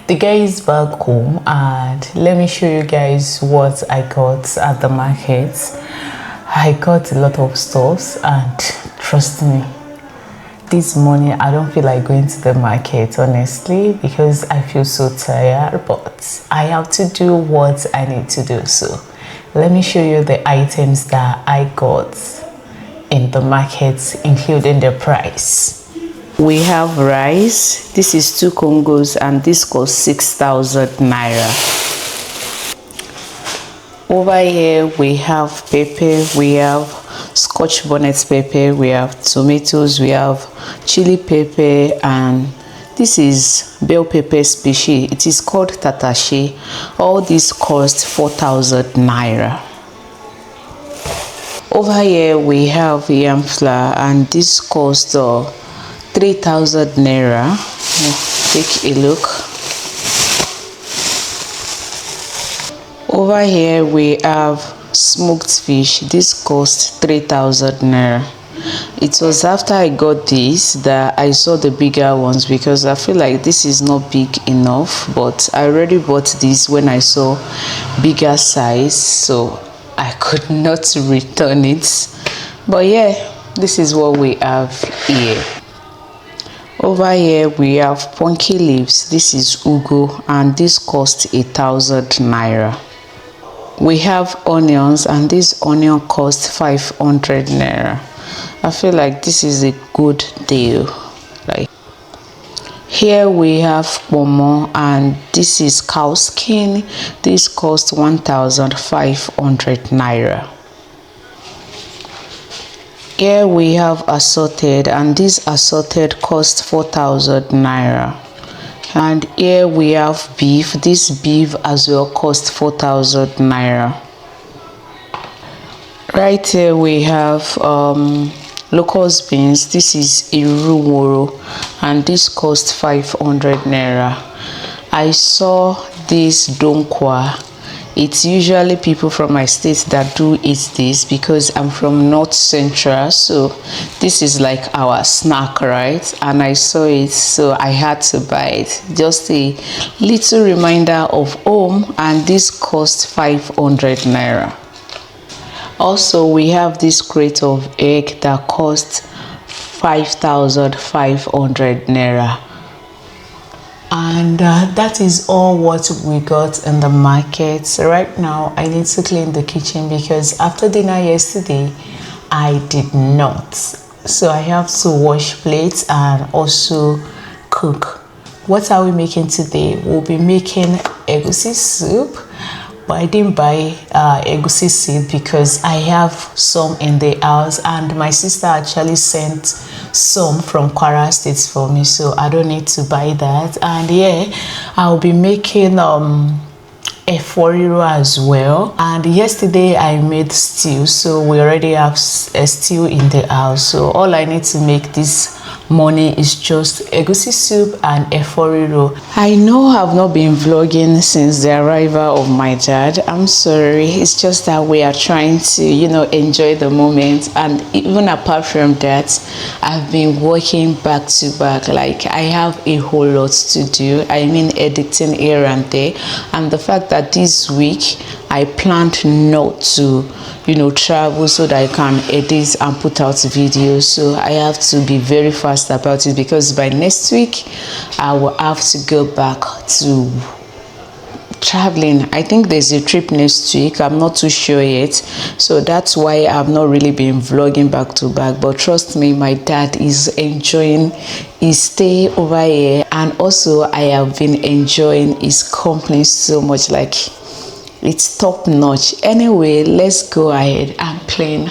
The guy is back home, and let me show you guys what I got at the market. I got a lot of stuff, and trust me, this morning I don't feel like going to the market, honestly, because I feel so tired, but I have to do what I need to do. So let me show you the items that I got in the market, including the price. We have rice. This is 2 Congos, and this costs 6,000 naira. Over here we have pepper, we have scotch bonnet pepper, we have tomatoes, we have chili pepper, and this is bell pepper species. It is called tatache. All these cost 4,000 naira. Over here we have yam flour, and this costs 3,000 naira. Take a look. Over here we have smoked fish. This cost 3,000 naira. It was after I got this that I saw the bigger ones, because I feel like this is not big enough, but I already bought this when I saw bigger size, so I could not return it. But yeah, this is what we have here. Over here we have pumpkin leaves. This is ugu, and this costs 1,000 naira. We have onions, and this onion costs 500 naira. I feel like this is a good deal. Like, here we have pomo, and this is cow skin. This costs 1,500 naira. Here we have assorted, and this assorted costs 4,000 naira. And here we have beef. This beef as well costs 4,000 naira. Right here we have locust beans. This is iruworo, and this costs 500 naira. I saw this donkwa. It's usually people from my state that do eat this, because I'm from North Central, so this is like our snack, right? And I saw it, so I had to buy it. Just a little reminder of home, and this cost 500 naira. Also, we have this crate of egg that costs 5,500 naira. And that is all what we got in the market. Right now I need to clean the kitchen, because after dinner yesterday I did not, so I have to wash plates and also cook. What are we making today? We'll be making egusi soup, but I didn't buy egusi seed because I have some in the house, and my sister actually sent some from Kwara State for me, so I don't need to buy that. And yeah, I'll be making efforiro as well. And yesterday I made stew, so we already have a stew in the house, so all I need to make this morning is just egusi soup and efforiro. I know I've not been vlogging since the arrival of my dad. I'm sorry. It's just that we are trying to, enjoy the moment. And even apart from that, I've been working back to back. Like, I have a whole lot to do. I mean, editing here and there. And the fact that this week I planned not to travel, so that I can edit and put out videos, so I have to be very fast about it, because by next week I will have to go back to traveling. I think there's a trip next week. I'm not too sure yet, so that's why I've not really been vlogging back to back. But trust me, my dad is enjoying his stay over here, and also I have been enjoying his company so much. Like, it's top notch. Anyway, let's go ahead and clean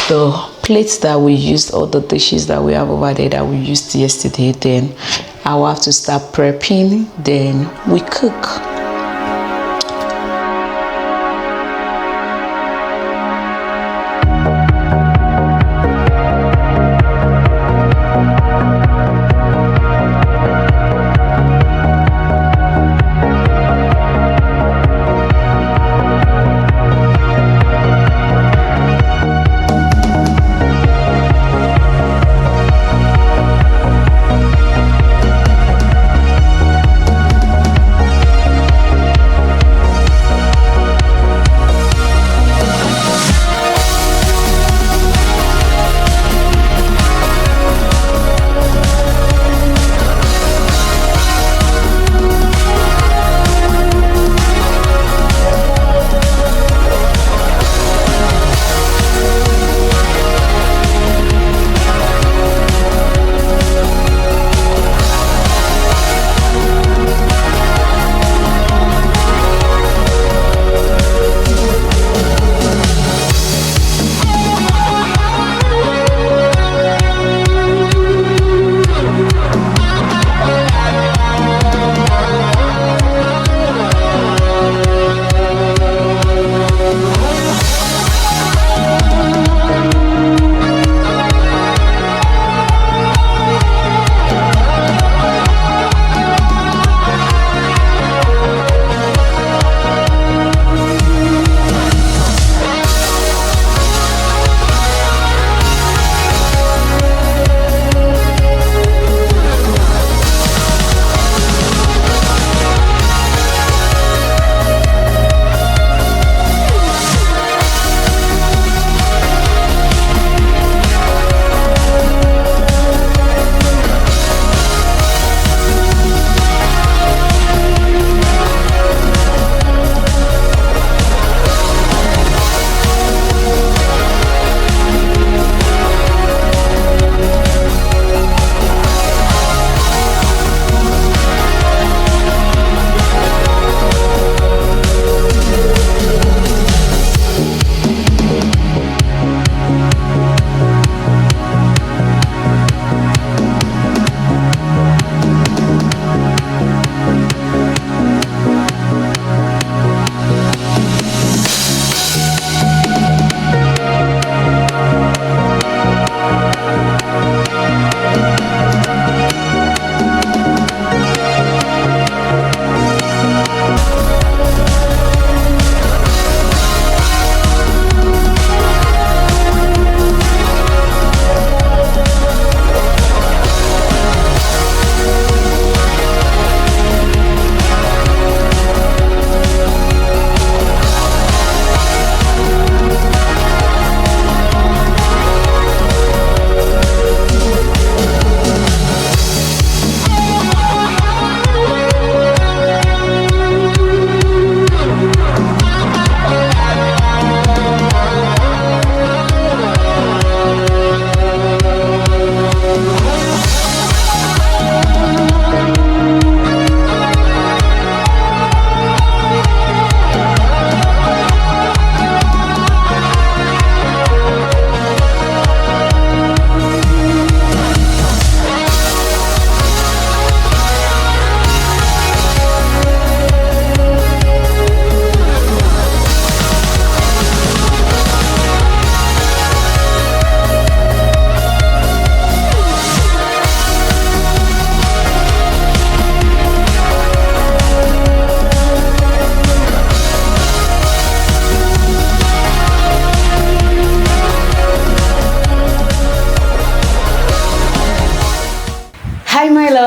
the plates that we used, all the dishes that we have over there that we used yesterday. Then I'll have to start prepping, then we cook.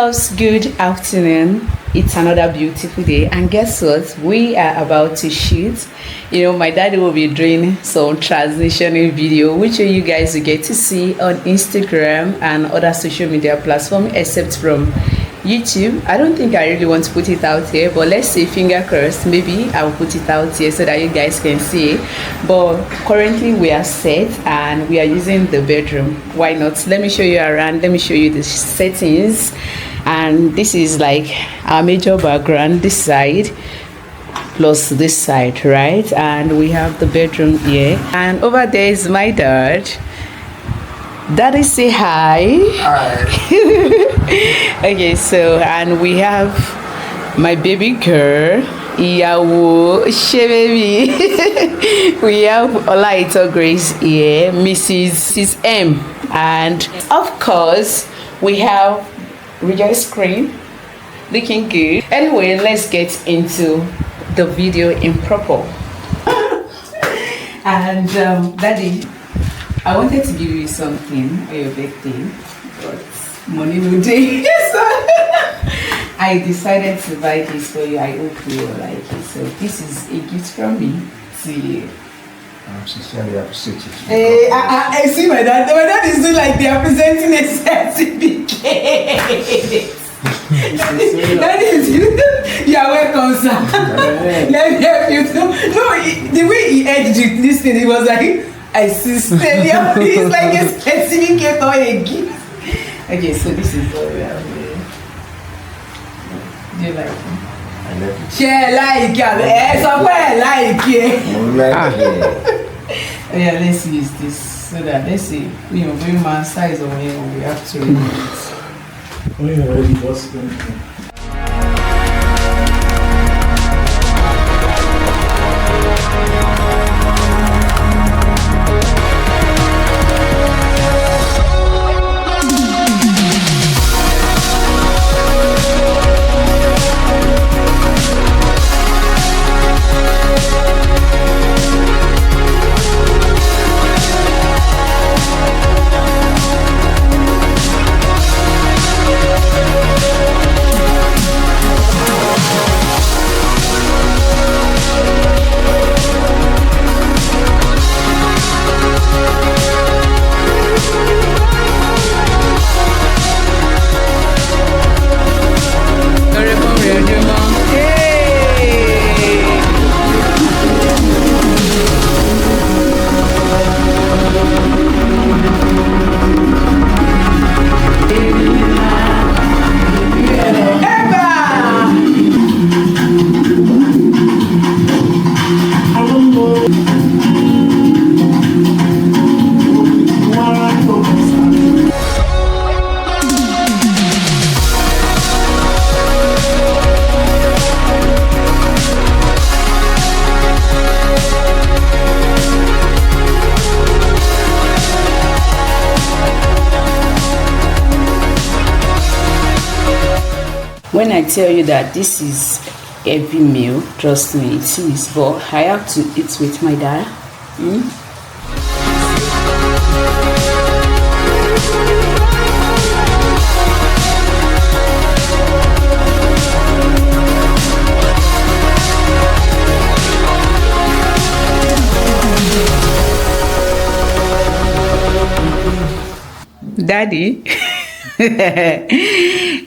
loves, good afternoon. It's another beautiful day, and guess what? We are about to shoot. My daddy will be doing some transitioning video, which you guys will get to see on Instagram and other social media platforms, except from YouTube. I don't think I really want to put it out here, but let's say finger crossed, maybe I'll put it out here so that you guys can see it. But currently we are set and we are using the bedroom. Why not? Let me show you around. Let me show you the settings. And this is like our major background, this side plus this side, right? And we have the bedroom here, and over there is my dad. Daddy, say hi. Hi. Okay, so and we have my baby girl, Iyawo, baby. We have Olaito Grace here, Mrs. M, and of course we have Rejoice screen, looking good. Anyway, let's get into the video in proper. And Daddy, I wanted to give you something for your birthday, but money will do. So I decided to buy this for you. I hope you will like it. So this is a gift from me to you. I'm sincerely appreciative. I see my dad. My dad is doing like they are presenting a certificate. That is you. You are welcome, sir. Let me help you too. No, the way he edged it, this thing, it was like, I see stadium. It's like a certificate or a gift. Okay, so this is what we have here. Do you like it? I love it. Share like it. Somewhere like it. Yeah, let's use this so that let's see, very man size or where we have to remove it. Only already what's going on. When I tell you that this is every meal, trust me, it is. But I have to eat with my dad. Daddy.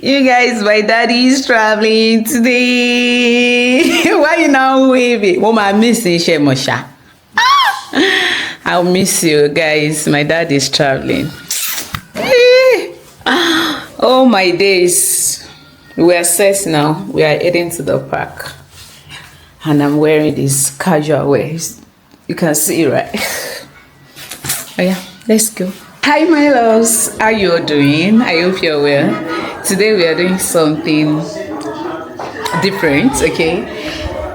You guys, my daddy is traveling today. Why you now waving? What am I missing, Shemosha? I'll miss you guys. My dad is traveling. Oh my days. We are set now. We are heading to the park. And I'm wearing these casual wears. You can see, right? Oh yeah, let's go. Hi my loves, how you all doing? I hope you're well. Today we are doing something different, okay?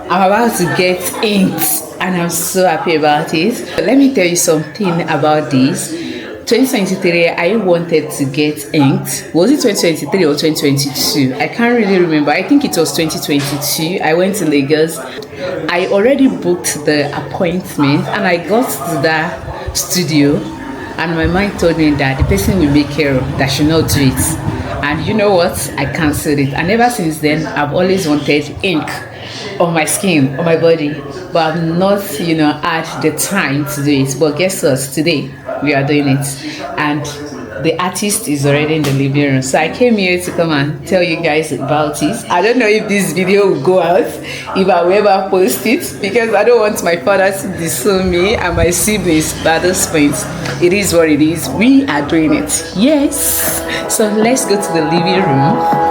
I'm about to get inked and I'm so happy about it. Let me tell you something about this. 2023, I wanted to get inked. Was it 2023 or 2022? I can't really remember. I think it was 2022. I went to Lagos. I already booked the appointment and I got to the studio and my mind told me that the person will make care of that should not do it. and you know what, I cancelled it. And ever since then I've always wanted ink on my skin, on my body, but I've not, had the time to do it. But guess what, today we are doing it, and the artist is already in the living room. So I came here to come and tell you guys about it. I don't know if this video will go out, if I will ever post it, because I don't want my father to disown me and my siblings. But at this point, it is what it is. We are doing it. Yes. So let's go to the living room